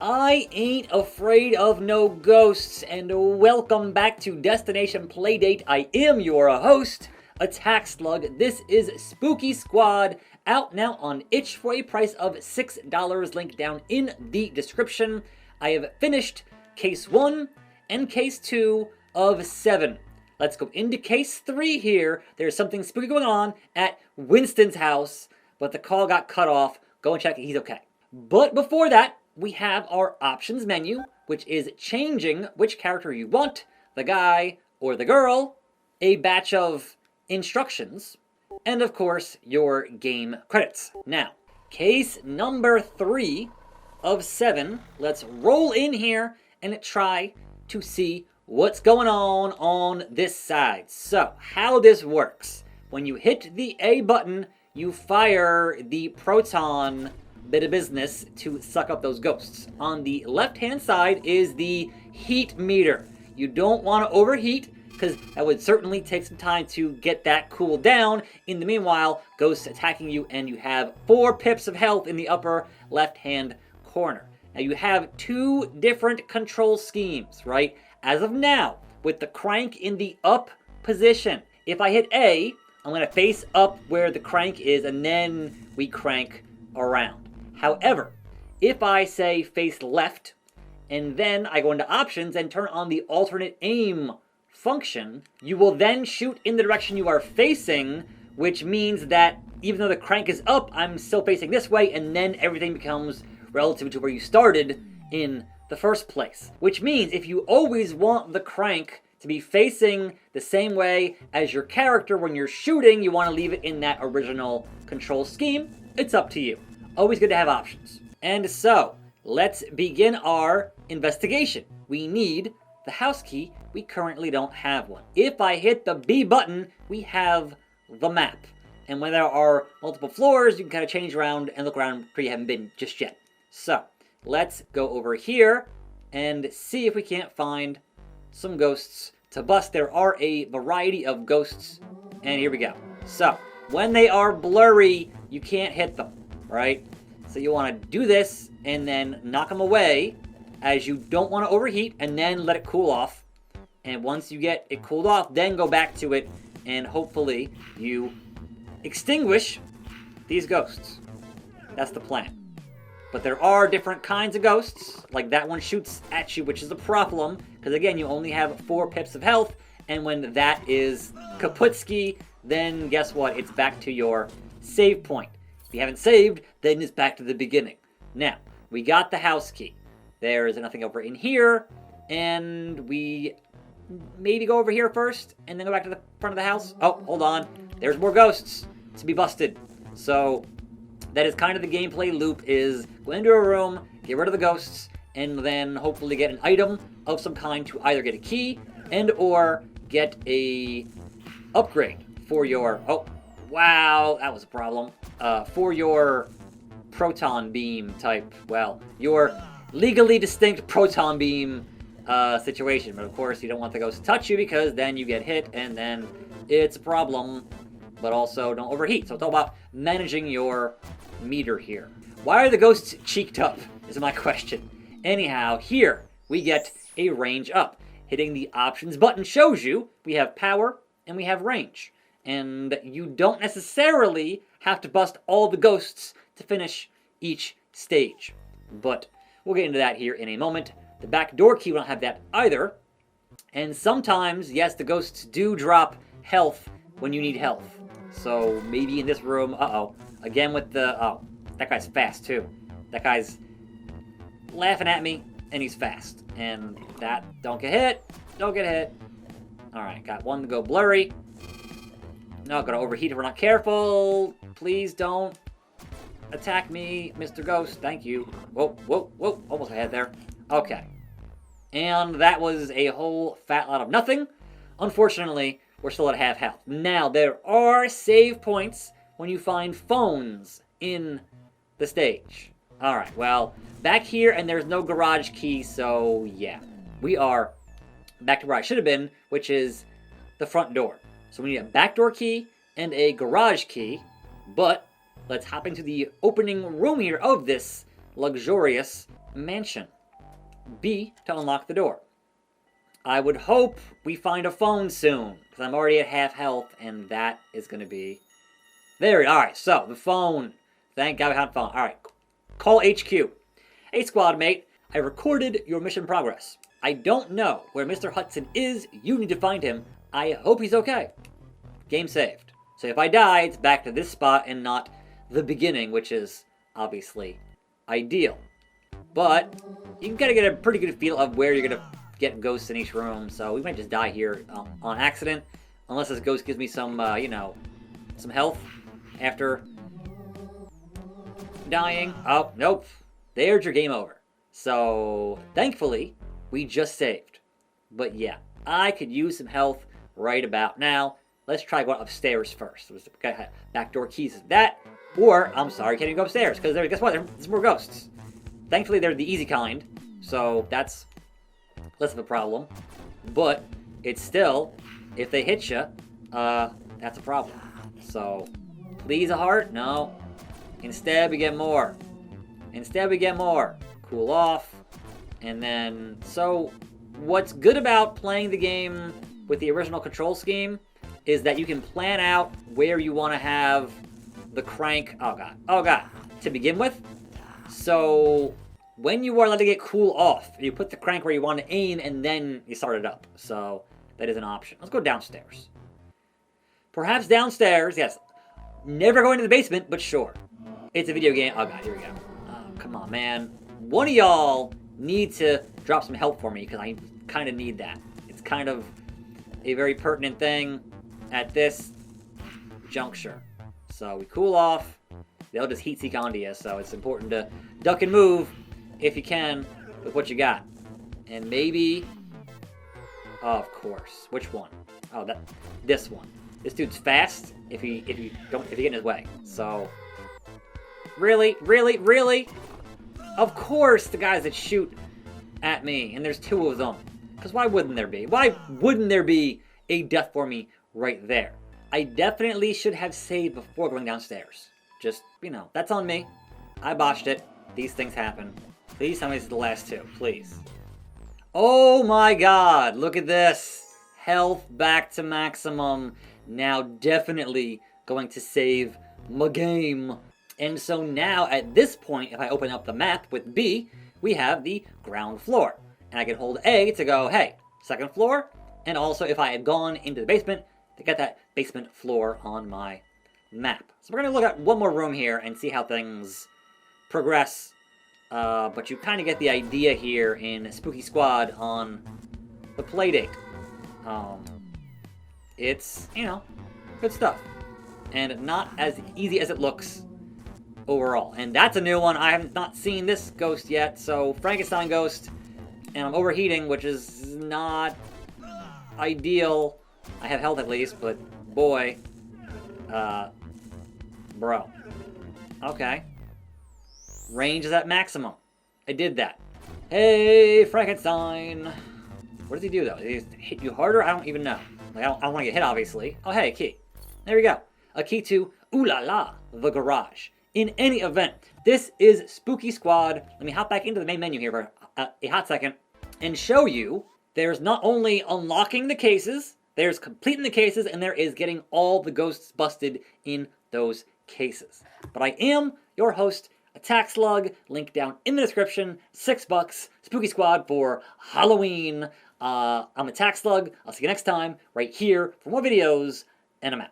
I ain't afraid of no ghosts, and welcome back to Destination Playdate. I am your host, Attack Slug. This is Spooky Squad, out now on itch for a price of $6. Link down in the description. I have finished case 1 and case 2 of 7. Let's go into case 3 here. There's something spooky going on at Winston's house, but the call got cut off. Go and check it. He's okay. But before that, we have our options menu, which is changing which character you want, the guy or the girl, a batch of instructions, and of course, your game credits. Now, case number 3 of 7. Let's roll in here and try to see what's going on this side. So, how this works. When you hit the A button, you fire the proton bit of business to suck up those ghosts. On the left-hand side is the heat meter. You don't want to overheat, because that would certainly take some time to get that cooled down. In the meanwhile, ghosts attacking you, and you have 4 pips of health in the upper left-hand corner. Now you have 2 different control schemes, right? As of now, with the crank in the up position, if I hit A, I'm going to face up where the crank is, and then we crank around. However, if I say face left, and then I go into options and turn on the alternate aim function, you will then shoot in the direction you are facing, which means that even though the crank is up, I'm still facing this way, and then everything becomes relative to where you started in the first place. Which means if you always want the crank to be facing the same way as your character when you're shooting, you want to leave it in that original control scheme. It's up to you. Always good to have options. And so, let's begin our investigation. We need the house key. We currently don't have one. If I hit the B button, we have the map. And when there are multiple floors, you can kind of change around and look around where you haven't been just yet. So, let's go over here and see if we can't find some ghosts to bust. There are a variety of ghosts, and here we go. So, when they are blurry, you can't hit them, right? So you want to do this and then knock them away, as you don't want to overheat, and then let it cool off. And once you get it cooled off, then go back to it, and hopefully you extinguish these ghosts. That's the plan. But there are different kinds of ghosts, like that one shoots at you, which is a problem, because again, you only have 4 pips of health, and when that is kaputski, then guess what? It's back to your save point. If you haven't saved, then it's back to the beginning. Now, we got the house key. There's nothing over in here, and we maybe go over here first, and then go back to the front of the house. Oh, hold on. There's more ghosts to be busted. So, that is kind of the gameplay loop, is go into a room, get rid of the ghosts, and then hopefully get an item of some kind to either get a key, and or get a upgrade for your... Oh, wow, that was a problem. For your proton beam type, well, your legally distinct proton beam situation. But of course, you don't want the ghost to touch you, because then you get hit, and then it's a problem. But also, don't overheat. So it's all about managing your meter here. Why are the ghosts cheeked up, is my question. Anyhow, here we get a range up. Hitting the options button shows you we have power and we have range. And you don't necessarily have to bust all the ghosts to finish each stage. But we'll get into that here in a moment. The back door key, we don't have that either. And sometimes, yes, the ghosts do drop health when you need health. So maybe in this room, again with the, that guy's fast too. That guy's laughing at me, and he's fast. And that, don't get hit. Alright, got one to go blurry. No, gonna overheat if we're not careful. Please don't attack me, Mr. Ghost. Thank you. Whoa. Almost ahead there. Okay. And that was a whole fat lot of nothing. Unfortunately, we're still at half health. Now, there are save points when you find phones in the stage. Alright, well, back here, and there's no garage key, so yeah. We are back to where I should have been, which is the front door. So we need a backdoor key and a garage key, but let's hop into the opening room here of this luxurious mansion. B, to unlock the door. I would hope we find a phone soon, because I'm already at half health, and that is going to be... There, alright, so, the phone. Thank God we found a phone. Alright, call HQ. Hey, squad mate, I recorded your mission progress. I don't know where Mr. Hudson is. You need to find him. I hope he's okay. Game saved. So if I die, it's back to this spot and not the beginning, which is obviously ideal. But you gotta get a pretty good feel of where you're gonna get ghosts in each room. So we might just die here on accident, unless this ghost gives me some, you know, some health after dying. Oh, nope. There's your game over. So thankfully, we just saved. But yeah, I could use some health right about now. Let's try going upstairs first. Got backdoor keys. That, or, I'm sorry, can't even go upstairs, because guess what? There's more ghosts. Thankfully, they're the easy kind, so that's less of a problem. But it's still, if they hit you, that's a problem. So, please a heart? No. Instead, we get more. Instead, we get more. Cool off. And then, so, what's good about playing the game with the original control scheme is that you can plan out where you want to have the crank, oh god, to begin with. So, when you are letting it cool off, you put the crank where you want to aim, and then you start it up. So, that is an option. Let's go downstairs. Perhaps downstairs, yes. Never going to the basement, but sure. It's a video game. Oh god, here we go. Oh, come on, man. One of y'all need to drop some help for me, because I kind of need that. It's kind of a very pertinent thing at this juncture. So we cool off. They'll just heat seek onto you, so it's important to duck and move if you can with what you got. And maybe, oh, of course, which one? Oh, this one. This dude's fast if you get in his way. So really? Of course, the guys that shoot at me, and there's two of them. Because why wouldn't there be? Why wouldn't there be a death for me right there? I definitely should have saved before going downstairs. Just, you know, that's on me. I botched it. These things happen. Please tell me this is the last two, please. Oh my god, look at this. Health back to maximum. Now definitely going to save my game. And so now, at this point, if I open up the map with B, we have the ground floor. And I can hold A to go, hey, second floor. And also, if I had gone into the basement, to get that basement floor on my map. So we're going to look at one more room here and see how things progress. But you kind of get the idea here in Spooky Squad on the Playdate. It's, you know, good stuff. And not as easy as it looks overall. And that's a new one. I have not seen this ghost yet. So Frankenstein ghost. And I'm overheating, which is not ideal. I have health at least, but boy. Bro. Okay. Range is at maximum. I did that. Hey, Frankenstein. What does he do, though? Does he hit you harder? I don't even know. Like, I don't want to get hit, obviously. Oh, hey, a key. There we go. A key to Ooh La La, the garage. In any event, this is Spooky Squad. Let me hop back into the main menu here for a hot second and show you there's not only unlocking the cases, there's completing the cases, and there is getting all the ghosts busted in those cases. But I am your host, Attack Slug, link down in the description, $6, Spooky Squad for Halloween. I'm Attack Slug. I'll see you next time, right here, for more videos, and I'm out.